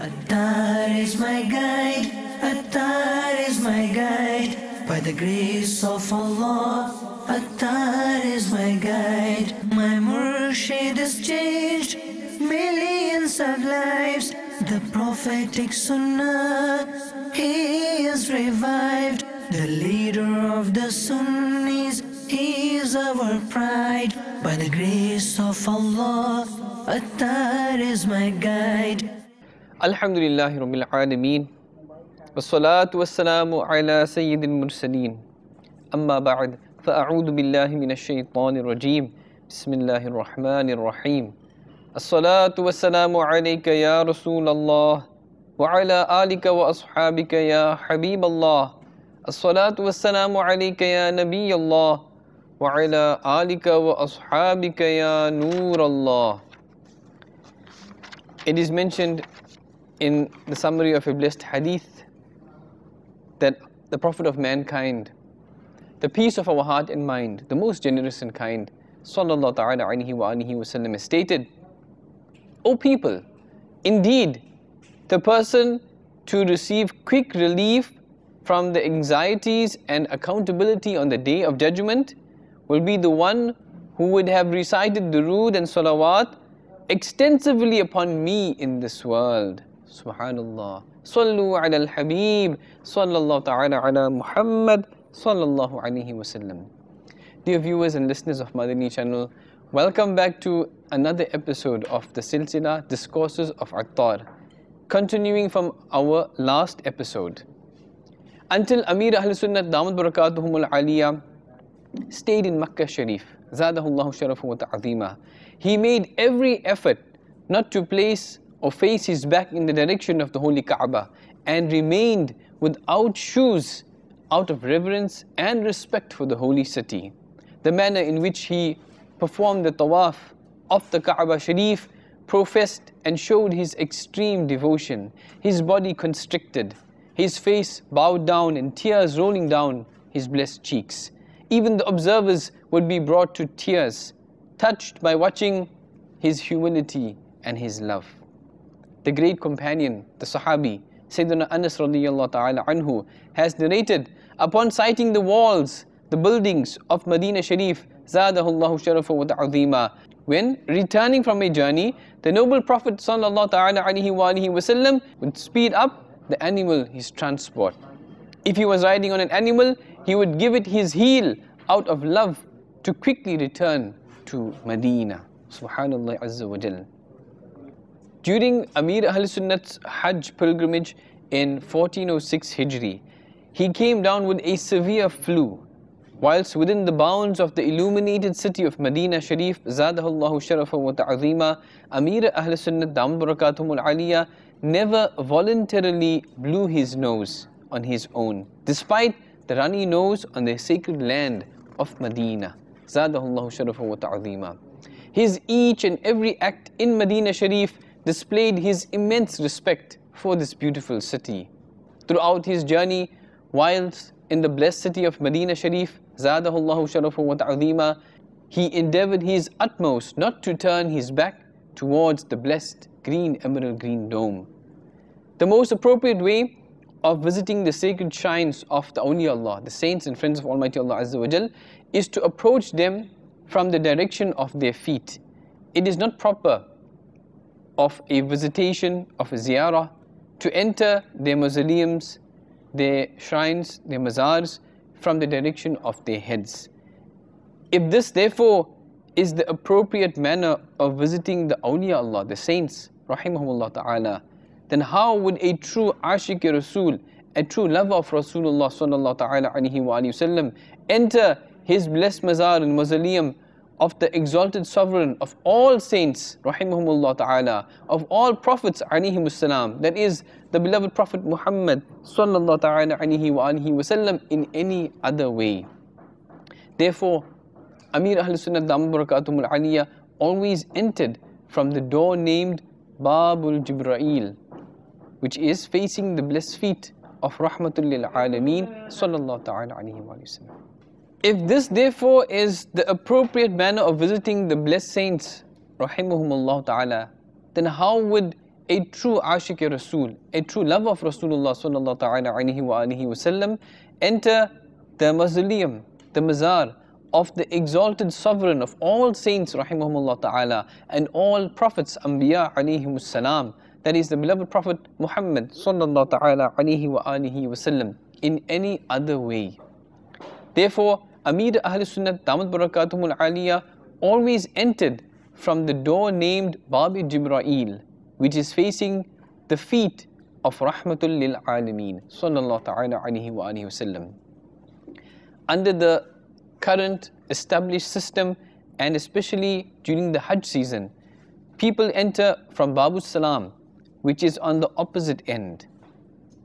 Attar is my guide, Attar is my guide. By the grace of Allah, Attar is my guide. My murshid has changed millions of lives. The prophetic sunnah, he is revived. The leader of the Sunnis, he is our pride. By the grace of Allah, Attar is my guide. Alhamdulillahi Rabbil Alameen. Wassalatu wassalamu ala Sayyidil Mursaleen. Amma ba'd. Fa'a'udhu billahi minash shaytanir rajeem. Bismillahir Rahmanir Rahim. As-salatu wassalamu alayka ya Rasulallah. Wa ala alika wa ashabika ya Habiballah. As-salatu wassalamu alayka ya Nabiyallah. Wa ala alika wa ashabika ya Nurallah. It is mentioned in the summary of a blessed hadith that the Prophet of mankind, the peace of our heart and mind, the most generous and kind, sallallahu ta'ala alayhi wa alihi wa sallam, has stated, O people, indeed, the person to receive quick relief from the anxieties and accountability on the day of judgment will be the one who would have recited durood and salawat extensively upon me in this world. Subhanallah. Sallu ala al-Habib, sallallahu ta'ala ala Muhammad, sallallahu alayhi wa sallam. Dear viewers and listeners of Madani channel, welcome back to another episode of the Silsila Discourses of Attar, continuing from our last episode. Until Amir Ahl Sunnat Damat Barakatuhumul Aliyah stayed in Makkah Sharif, Zadahullahu Sharafu wa Ta'azima, he made every effort not to place or face his back in the direction of the Holy Kaaba and remained without shoes out of reverence and respect for the holy city. The manner in which he performed the tawaf of the Kaaba Sharif professed and showed his extreme devotion, his body constricted, his face bowed down and tears rolling down his blessed cheeks. Even the observers would be brought to tears, touched by watching his humility and his love. The great companion, the Sahabi, Sayyidina Anas radiyallahu ta'ala anhu, has narrated, upon sighting the walls, the buildings of Medina Sharif, Zadahullahu Sharafa wa Ta'azima, when returning from a journey, the noble Prophet sallallahu ta'ala alayhi wa alihi wa sallam would speed up the animal, his transport. If he was riding on an animal, he would give it his heel out of love to quickly return to Medina. Subhanallah Azza wa Jal. During Amir Ahl Sunnat's Hajj pilgrimage in 1406 Hijri, he came down with a severe flu. Whilst within the bounds of the illuminated city of Medina Sharif, Zadahullahu Sharafa wa Ta'azima, Amir Ahl Sunnat Damat Barakatuhumul Aliyah never voluntarily blew his nose on his own, despite the runny nose on the sacred land of Medina, Zadahullahu Sharafa wa Ta'azima. His each and every act in Medina Sharif displayed his immense respect for this beautiful city. Throughout his journey, whilst in the blessed city of Medina Sharif, Zadahullahu Sharafa wa Ta'azima, he endeavored his utmost not to turn his back towards the blessed green emerald green dome. The most appropriate way of visiting the sacred shrines of the awliya-Allah, the saints and friends of Almighty Allah Azza wa Jal, is to approach them from the direction of their feet. It is not proper of a visitation, of a ziyarah, to enter their mausoleums, their shrines, their mazars, from the direction of their heads. If this therefore is the appropriate manner of visiting the awliya Allah, the saints, rahimahumullah ta'ala, then how would a true ashiq Rasul, a true lover of Rasulullah sallallahu ta'ala alayhi wa sallam, enter his blessed mazar and mausoleum of the exalted sovereign of all saints, rahimahumullah ta'ala, of all prophets, alayhimussalam, that is the beloved Prophet Muhammad sallallahu ta'ala alayhi wa sallam, in any other way? Therefore, Amir Ahl Sunnat Damat Barakatuhumul Aliyah always entered from the door named Babul Jibra'il, which is facing the blessed feet of Rahmatul lil Alameen sallallahu ta'ala alayhi wa sallam. If this therefore is the appropriate manner of visiting the blessed saints, rahimahumullah ta'ala, then how would a true Ashiq Rasul, a true lover of Rasulullah sallallahu ta'ala alayhi wa alihi wasallam, enter the mausoleum, the mazar of the exalted sovereign of all saints rahimahumullah ta'ala and all prophets Anbiya alayhimus salam, that is the beloved Prophet Muhammad sallallahu ta'ala alayhi wa alihi wasallam, in any other way. Therefore, Amir Ahl Sunnah Damat Barakatuhumul Aliyah always entered from the door named Bab-e Jibra'il, which is facing the feet of Rahmatul Lil Alameen sallallahu ta'ala alayhi wa alihi wasallam. Under the current established system, and especially during the Hajj season, people enter from Babu Salam, which is on the opposite end,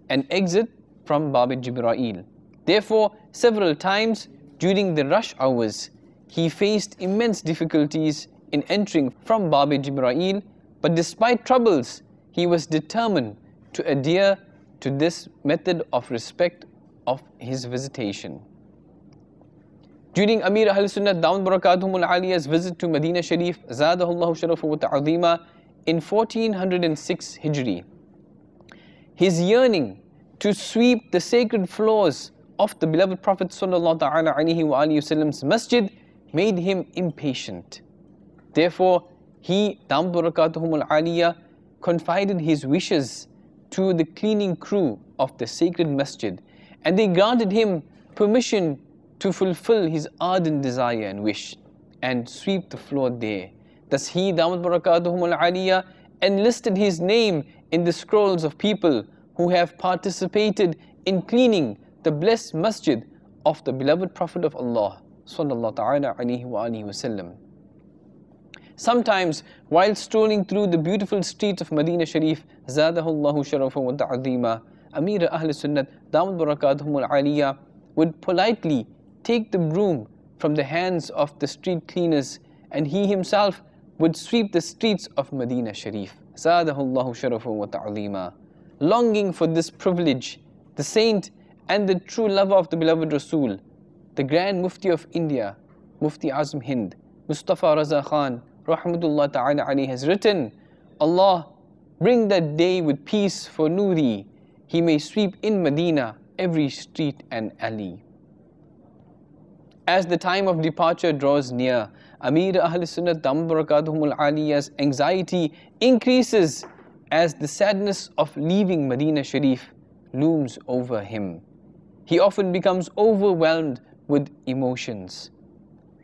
and exit from Bab-e Jibra'il. Therefore, several times during the rush hours, he faced immense difficulties in entering from Bab-e Jibra'il, but despite troubles, he was determined to adhere to this method of respect of his visitation. During Amir Ahl Sunnah Damat Barakatuhumul Aliyah's visit to Medina Sharif, Zadahullahu Sharafa wa Ta'azima, in 1406 Hijri, his yearning to sweep the sacred floors of the beloved Prophet sallallahu ta'ala alayhi wa alihi wasallam's masjid made him impatient. Therefore, he, Damat Barakatuhumul Aliyah, confided his wishes to the cleaning crew of the sacred masjid, and they granted him permission to fulfill his ardent desire and wish and sweep the floor there. Thus he, Damat Barakatuhumul Aliyah, enlisted his name in the scrolls of people who have participated in cleaning the blessed masjid of the beloved Prophet of Allah sallallahu ta'ala alayhi wa alihi wasallam. Sometimes, while strolling through the beautiful streets of Medina Sharif, Zadahullahu Sharafa wa Ta'azima, Amir Ahl Sunnat Damat Barakatuhumul Aliyah would politely take the broom from the hands of the street cleaners, and he himself would sweep the streets of Medina Sharif. Zadahullahu Sharafa wa Ta'azima. Longing for this privilege, the saint and the true lover of the beloved Rasul, the Grand Mufti of India, Mufti Azam Hind, Mustafa Raza Khan, Rahmatullah Ta'ala alayhi, has written, Allah, bring that day with peace for Nuri, he may sweep in Medina every street and alley. As the time of departure draws near, Amir Ahl Sunnah Damat Barakatuhumul Aliyah's anxiety increases as the sadness of leaving Medina Sharif looms over him. He often becomes overwhelmed with emotions.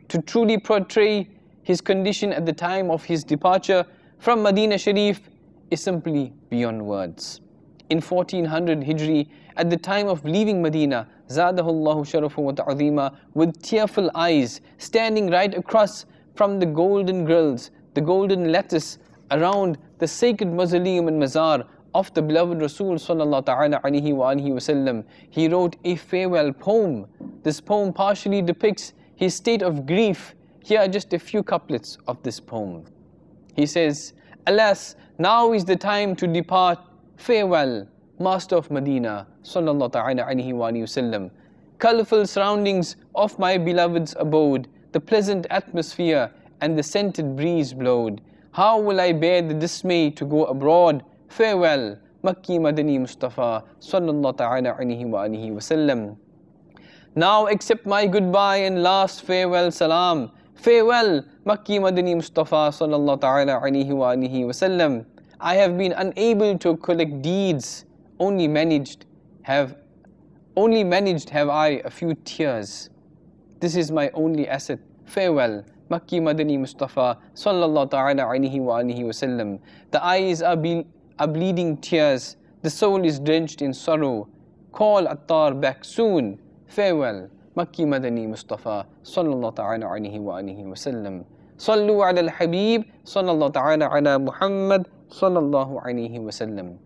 To truly portray his condition at the time of his departure from Medina Sharif is simply beyond words. In 1400 Hijri, at the time of leaving Medina, Zadahullahu Sharafa wa Ta'azima, with tearful eyes, standing right across from the golden grills, the golden lattice around the sacred mausoleum and mazar of the beloved Rasul sallallahu ta'ala alayhi wa alihi wasallam, he wrote a farewell poem. This poem partially depicts his state of grief. Here are just a few couplets of this poem. He says, alas, now is the time to depart. Farewell, Master of Medina sallallahu ta'ala alayhi wa alihi wasallam. Colorful surroundings of my beloved's abode, the pleasant atmosphere and the scented breeze blowed. How will I bear the dismay to go abroad? Farewell, Makki Madani Mustafa sallallahu ta'ala alayhi wa alihi wasallam. Now accept my goodbye and last farewell salam. Farewell, Makki Madani Mustafa sallallahu ta'ala alayhi wa alihi wasallam. I have been unable to collect deeds, only managed have I a few tears. This is my only asset. Farewell, Makki Madani Mustafa sallallahu ta'ala alayhi wa alihi wasallam. The eyes are bleeding tears, the soul is drenched in sorrow. Call Attar back soon. Farewell, Makki Madani Mustafa sallallahu ta'ala alayhi wa alihi wasallam. Sallu ala al-Habib sallallahu ta'ala ala Muhammad sallallahu alayhi wasallam.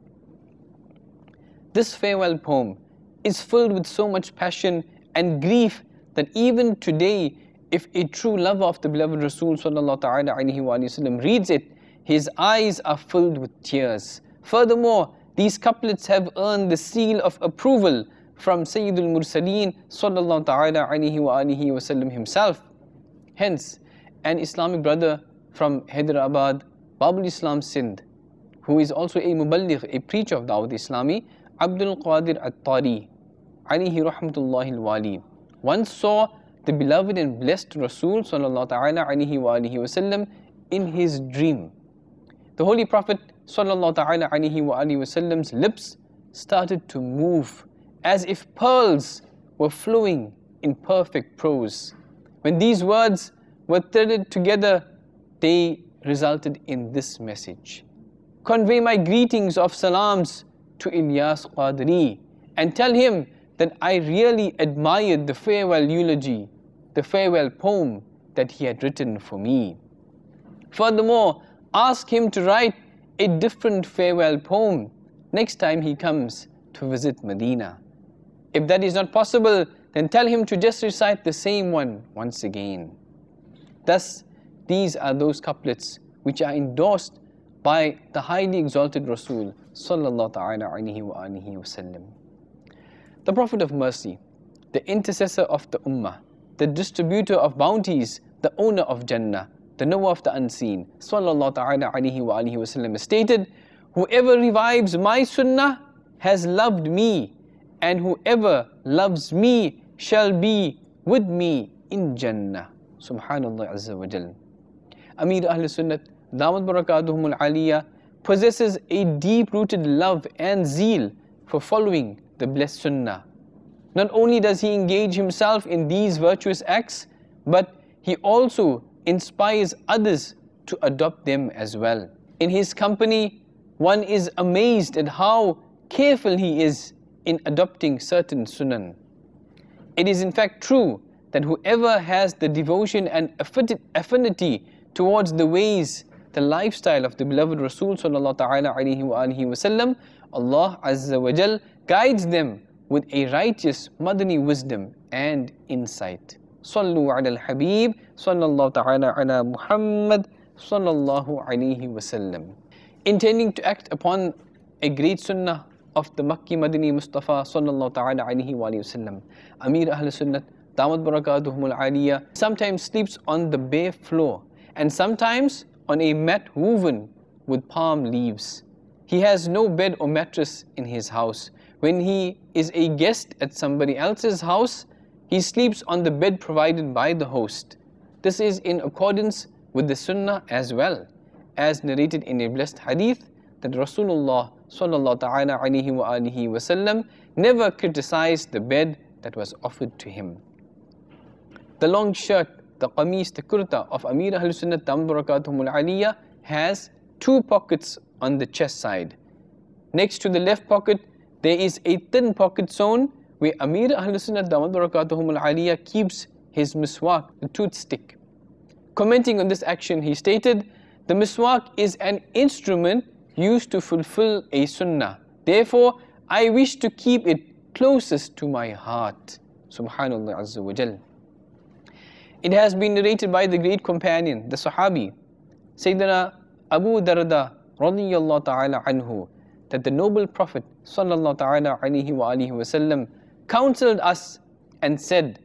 This farewell poem is filled with so much passion and grief that even today, if a true lover of the beloved Rasul sallallahu ta'ala alayhi wa sallam reads it, his eyes are filled with tears. Furthermore, these couplets have earned the seal of approval from Sayyidul Mursaleen sallallahu ta'ala alayhi wa alihi wa sallam himself. Hence, an Islamic brother from Hyderabad, Babul Islam Sindh, who is also a Mubaligh, a preacher of Dawat-e-Islami, Abdul Qadir Attari, alayhi rahmatullahi al-wali, once saw the beloved and blessed Rasul sallallahu ta'ala alayhi wa alihi wasallam in his dream. The Holy Prophet sallallahu ta'ala alayhi wa alihi wasallam's lips started to move as if pearls were flowing in perfect prose. When these words were threaded together, they resulted in this message: convey my greetings of salams to Ilyas Qadri and tell him that I really admired the farewell eulogy, the farewell poem that he had written for me. Furthermore, ask him to write a different farewell poem next time he comes to visit Medina. If that is not possible, then tell him to just recite the same one once again. Thus, these are those couplets which are endorsed by the highly exalted Rasul sallallahu ta'ala alayhi wa alihi wasallam. The Prophet of Mercy, the intercessor of the Ummah, the distributor of bounties, the owner of Jannah, the knower of the unseen, sallallahu ta'ala alayhi wa alihi wasallam, stated, whoever revives my sunnah has loved me, and whoever loves me shall be with me in Jannah. Subhanallah Azza wa Jal. Amir Ahl Sunnat, Damat Barakatuhum al-Aliyah, possesses a deep-rooted love and zeal for following the blessed sunnah. Not only does he engage himself in these virtuous acts, but he also inspires others to adopt them as well. In his company, one is amazed at how careful he is in adopting certain sunan. It is in fact true that whoever has the devotion and affinity towards the ways, the lifestyle of the beloved Rasul sallallahu ta'ala alayhi wa alihi wasallam, Allah Azza wa Jal guides them with a righteous Madani wisdom and insight. Sallu ala al-Habib sallallahu ta'ala ala Muhammad sallallahu alayhi wasallam. Intending to act upon a great sunnah of the Makki Madani Mustafa sallallahu ta'ala alayhi wa sallam, Amir Ahl Sunnat, Damat Barakatuhum al-Aliyah, sometimes sleeps on the bare floor and sometimes on a mat woven with palm leaves. He has no bed or mattress in his house. When he is a guest at somebody else's house, he sleeps on the bed provided by the host. This is in accordance with the sunnah as well, as narrated in a blessed hadith that Rasulullah sallallahu ta'ala alayhi wa alihi wasallam never criticized the bed that was offered to him. The long shirt, the qamis, the kurta of Amir Ahl Sunnat Damat Barakatuhum al-Aliyah has two pockets on the chest side. Next to the left pocket, there is a thin pocket zone where Amir Ahl Sunnat Damat Barakatuhum al-Aliyah keeps his miswak, the toothstick. Commenting on this action, he stated, the miswak is an instrument used to fulfill a sunnah. Therefore, I wish to keep it closest to my heart. Subhanallah Azza wa Jal. It has been narrated by the great companion, the Sahabi, Sayyidina Abu Darda radiyallahu ta'ala anhu, that the noble Prophet sallallahu ta'ala alayhi wa alihi wasallam counseled us and said,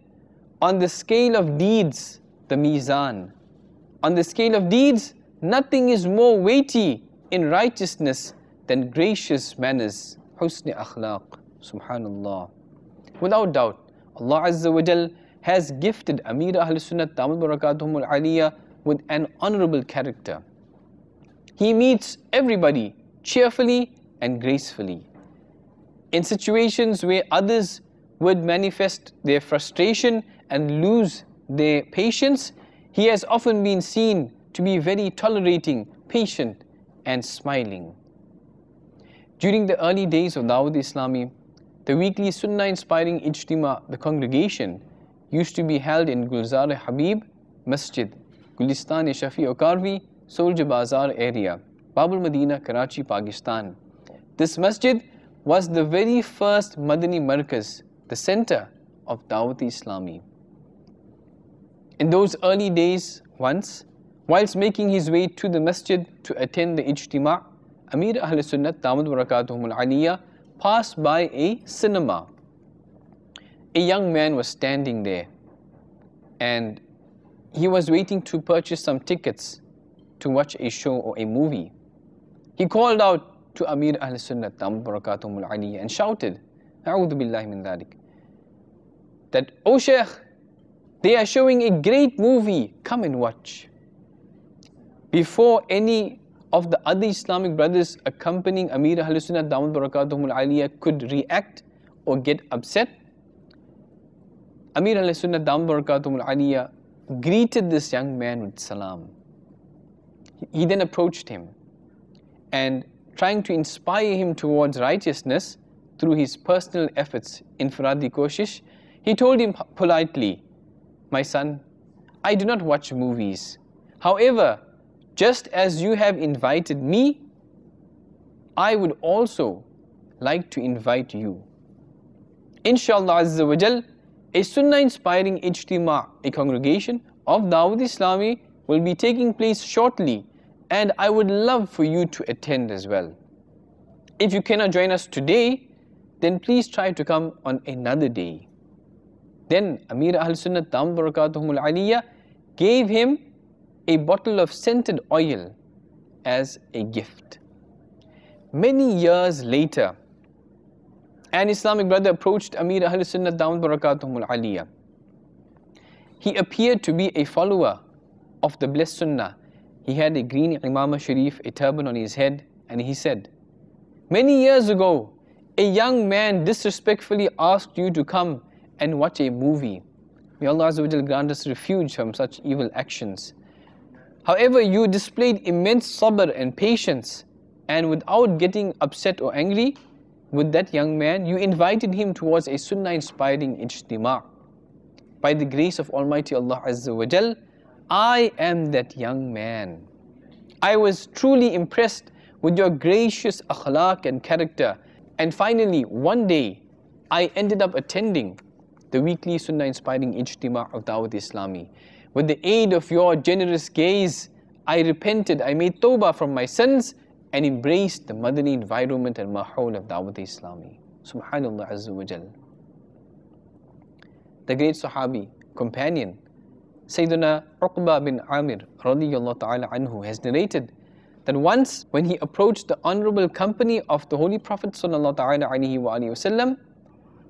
on the scale of deeds, the mizan. On the scale of deeds, nothing is more weighty in righteousness than gracious manners, husni akhlaq. Subhanallah. Without doubt, Allah Azza wa Jal has gifted Amir Ahl Sunnat Damat Barakatuhum al-Aliyah with an honorable character. He meets everybody cheerfully and gracefully. In situations where others would manifest their frustration and lose their patience, he has often been seen to be very tolerating, patient and smiling. During the early days of Dawat-e-Islami, the weekly sunnah-inspiring ijtima, the congregation, used to be held in Gulzar-e-Habib Masjid, Gulistan-e-Shafi-o-Karvi, Soldier Bazaar area, Babul Madina, Karachi, Pakistan. This masjid was the very first Madani Markaz, the center of Dawat-e-Islami. In those early days, once, whilst making his way to the masjid to attend the ijtima, Amir Ahl Sunnat Damat Barakatuhum al-Aliyah passed by a cinema. A young man was standing there and he was waiting to purchase some tickets to watch a show or a movie. He called out to Amir Ahl-Sunnah Damat Barakatuhumul Aliyya and shouted, A'udhu Billahi min dhalik, that, "O Shaykh, they are showing a great movie, come and watch." Before any of the other Islamic brothers accompanying Amir Ahl-Sunnah Damat Barakatuhumul Aliyya could react or get upset, Amir Ahl-Sunnah Damat Barakatuhumul Aliyya greeted this young man with salam. He then approached him and, trying to inspire him towards righteousness through his personal efforts, infiradi koshish, he told him politely, "My son, I do not watch movies. However, just as you have invited me, I would also like to invite you. Inshallah Azza wa Jal, a Sunnah inspiring ijtima, a congregation of Dawat-e-Islami, will be taking place shortly, and I would love for you to attend as well. If you cannot join us today, then please try to come on another day." Then Amir Ahl-Sunnah Damat Barakatuhumul Aliyya gave him a bottle of scented oil as a gift. Many years later, an Islamic brother approached Amir Ahl-Sunnah Damat Barakatuhumul Aliyya. He appeared to be a follower of the blessed Sunnah. He had a green imamah sharif, a turban on his head, and he said, "Many years ago, a young man disrespectfully asked you to come and watch a movie. May Allah Azza wa Jal grant us refuge from such evil actions. However, you displayed immense sabr and patience, and without getting upset or angry with that young man, you invited him towards a Sunnah inspiring ijtima. By the grace of Almighty Allah Azza wa Jal, I am that young man. I was truly impressed with your gracious akhlaq and character, and finally, one day, I ended up attending the weekly Sunnah inspiring ijtima of Dawat-e-Islami. With the aid of your generous gaze, I repented, I made tawbah from my sins, and embraced the Madani environment and mahawal of Dawat-e-Islami." Subhanallah Azza wa Jal. The great Sahabi, companion, Sayyidina Uqba bin Amir radiyallahu ta'ala anhu has narrated that once when he approached the honorable company of the Holy Prophet sallallahu ta'ala alaihi wa alihi wasallam,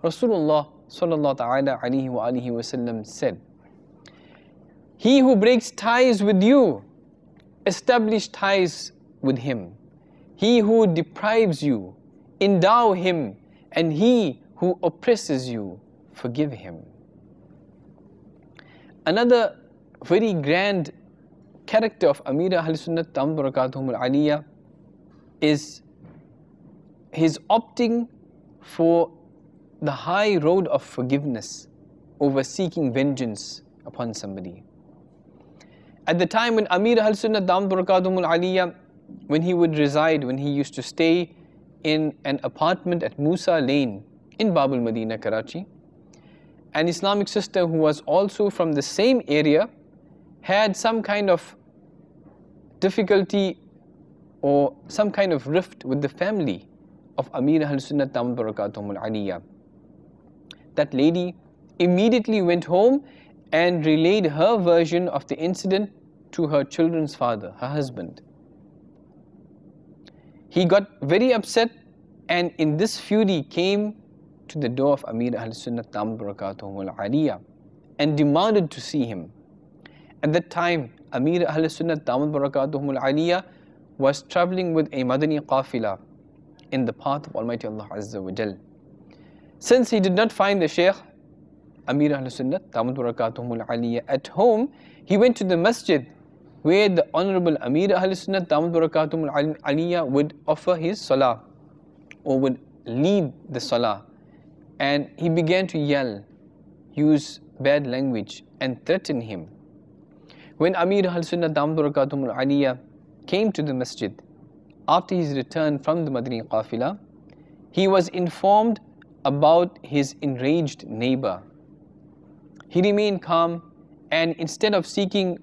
Rasulullah sallallahu ta'ala alaihi wa alihi wasallam said, "He who breaks ties with you, establish ties with him. He who deprives you, endow him, and he who oppresses you, forgive him." Another very grand character of Amir Ahl-Sunnah Damat Barakatuhumul Aliyya is his opting for the high road of forgiveness over seeking vengeance upon somebody. At the time when Amir Ahl-Sunnah Damat Barakatuhumul Aliyya, when he would reside, when he used to stay in an apartment at Musa Lane in Babul Madinah, Karachi, an Islamic sister who was also from the same area had some kind of difficulty or some kind of rift with the family of Amir Ahl-Sunnah Damat Barakatuhumul Aliyya. That lady immediately went home and relayed her version of the incident to her children's father, her husband. He got very upset, and in this fury came to the door of Amir Ahl-Sunnah Damat Barakatuhumul Aliyya and demanded to see him. At that time, Amir Ahl-Sunnah Damat Barakatuhumul Aliyya was traveling with a Madani qafila in the path of Almighty Allah Azza wa Jal. Since he did not find the Shaykh Amir Ahl-Sunnah Damat Barakatuhumul Aliyya at home, he went to the masjid where the Honorable Amir Ahl-Sunnah Damat Barakatuhumul Aliyya would offer his salah or would lead the salah. And he began to yell, use bad language, and threaten him. When Amir Ahl-Sunnah Damat Barakatuhumul Aliyya came to the masjid after his return from the Madani qafila, he was informed about his enraged neighbor. He remained calm, and instead of seeking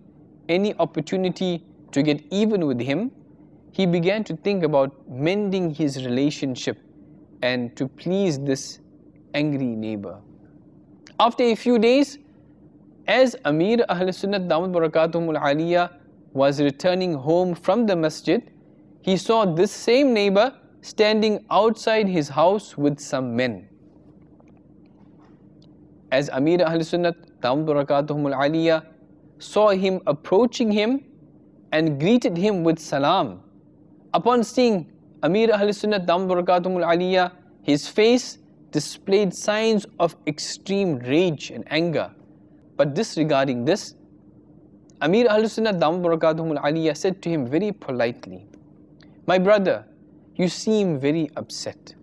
any opportunity to get even with him, he began to think about mending his relationship and to please this angry neighbor. After a few days, as Amir Ahl-Sunnah Damat Barakatuhumul Aliyya was returning home from the masjid, he saw this same neighbor standing outside his house with some men. As Amir Ahl Sunnat Barakatuhumul Aliyah saw him approaching him and greeted him with salam, upon seeing Amir Ahl Sunnat Barakatuhumul Aliyah, his face displayed signs of extreme rage and anger. But disregarding this, Amir Ahl Sunnat Barakatuhumul Aliyah said to him very politely, "My brother, you seem very upset."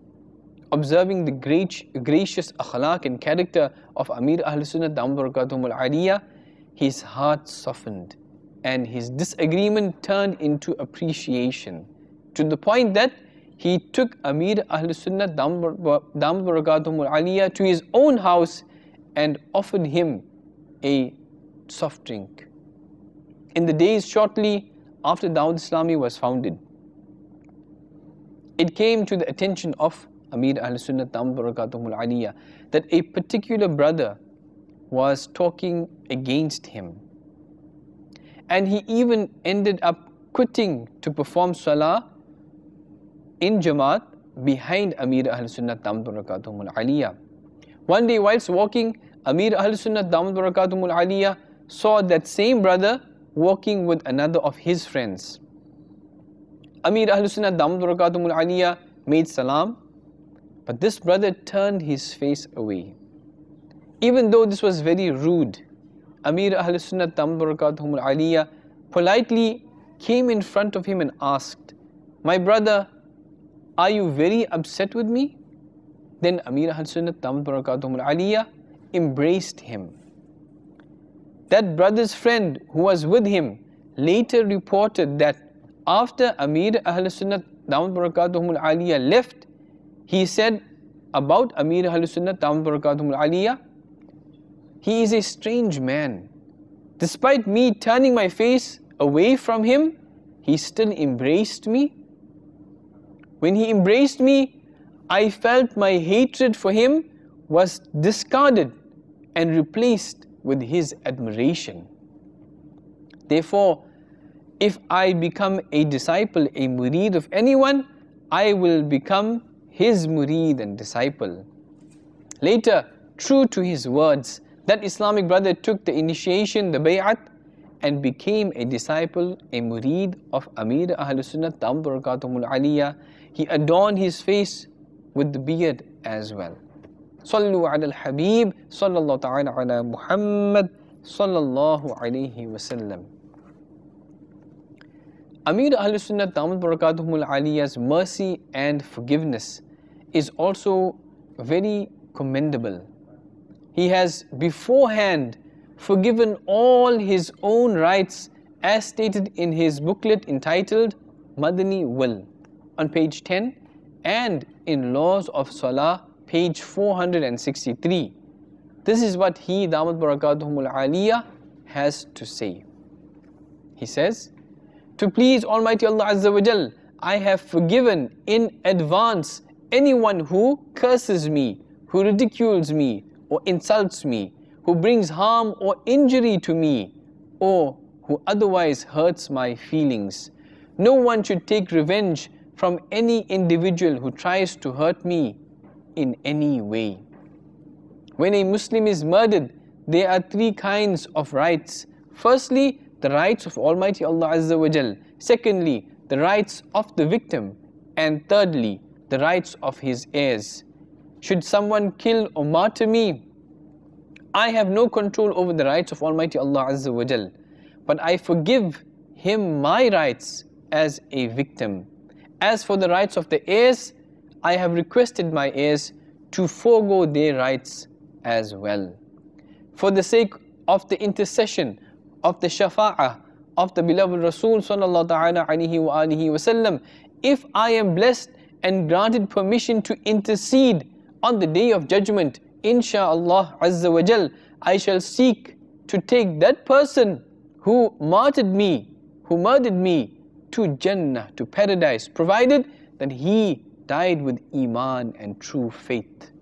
Observing the gracious akhlaq and character of Amir Ahl Sunnat Barakatuhumul Aliyah, his heart softened and his disagreement turned into appreciation, to the point that he took Amir Ahl Sunnat Barakatuhumul Aliyah to his own house and offered him a soft drink. In the days shortly after Dawat-e-Islami was founded, it came to the attention of Amir Ahl Sunnat Barakatuhumul Aliyah that a particular brother was talking against him, and he even ended up quitting to perform salah in Jamaat behind Amir Ahl Sunnat Barakatuhumul Aliyah. One day whilst walking, Amir Ahl Sunnat Barakatuhumul Aliyah saw that same brother walking with another of his friends. Amir Ahl Sunnat Barakatuhumul Aliyah made salam, but this brother turned his face away. Even though this was very rude, Amir Ahl Sunnat Barakatuhumul Aliyah politely came in front of him and asked, "My brother, are you very upset with me?" Then Amir Ahl Sunnat Barakatuhumul Aliyah embraced him. That brother's friend who was with him later reported that after Amir Ahl Sunnat Barakatuhumul Aliyah left, he said about Amir Ahl Sunnat Barakatuhumul Aliyah, "He is a strange man. Despite me turning my face away from him, he still embraced me. When he embraced me, I felt my hatred for him was discarded and replaced with his admiration. Therefore, if I become a disciple, a murid of anyone, I will become his murid and disciple." Later, true to his words, that Islamic brother took the initiation, the bay'at, and became a disciple, a murid of Amir Ahl Sunnat Barakatuhumul Aliyah. He adorned his face with the beard as well. Sallu ala al-Habib, sallallahu ta'ala ala Muhammad, sallallahu alayhi wa sallam. Amir Ahl Sunnat Barakatuhumul Aliyah's mercy and forgiveness is also very commendable. He has beforehand forgiven all his own rights as stated in his booklet entitled Madani Will on page 10 and in Laws of Salah page 463. This is what he, Damat Barakatuhumul Aliyah, has to say. He says, "To please Almighty Allah Azza wa Jal, I have forgiven in advance anyone who curses me, who ridicules me or insults me, who brings harm or injury to me, or who otherwise hurts my feelings. No one should take revenge from any individual who tries to hurt me in any way. When a Muslim is murdered, there are three kinds of rights. Firstly, the rights of Almighty Allah Azza wa Jal. Secondly, the rights of the victim. And thirdly, the rights of his heirs. Should someone kill or martyr me, I have no control over the rights of Almighty Allah Azza wa Jal, but I forgive him my rights as a victim. As for the rights of the heirs, I have requested my heirs to forego their rights as well. For the sake of the intercession of the shafa'ah of the beloved Rasul sallallahu ta'ala alayhi wa alihi wa sallam, if I am blessed and granted permission to intercede on the Day of Judgment, insha'Allah Azza wa Jal, I shall seek to take that person who murdered me to Jannah, to paradise, provided that he died with Iman and true faith.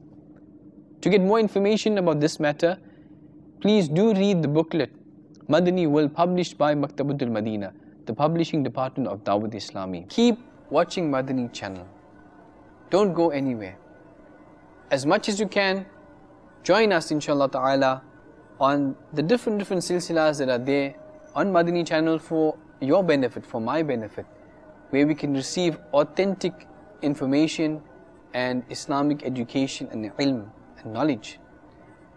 To get more information about this matter, please do read the booklet Madani Will, published by Maktabatul Madina, the publishing department of Dawat-e-Islami. Keep watching Madani channel. Don't go anywhere. As much as you can, join us inshallah ta'ala on the different silsilas that are there on Madani channel for your benefit, for my benefit, where we can receive authentic information and Islamic education and ilm and knowledge.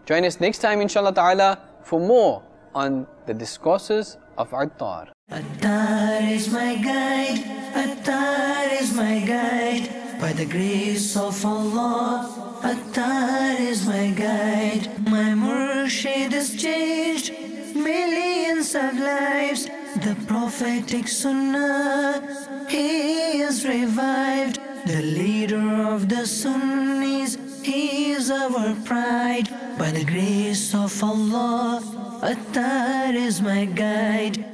Join us next time inshallah ta'ala for more on the Discourses of Attar. Attar is my guide, Attar is my guide. By the grace of Allah, Attar is my guide. My Murshid has changed millions of lives. The prophetic Sunnah, he is revived. The leader of the Sunnis, he is our pride. By the grace of Allah, Attar is my guide.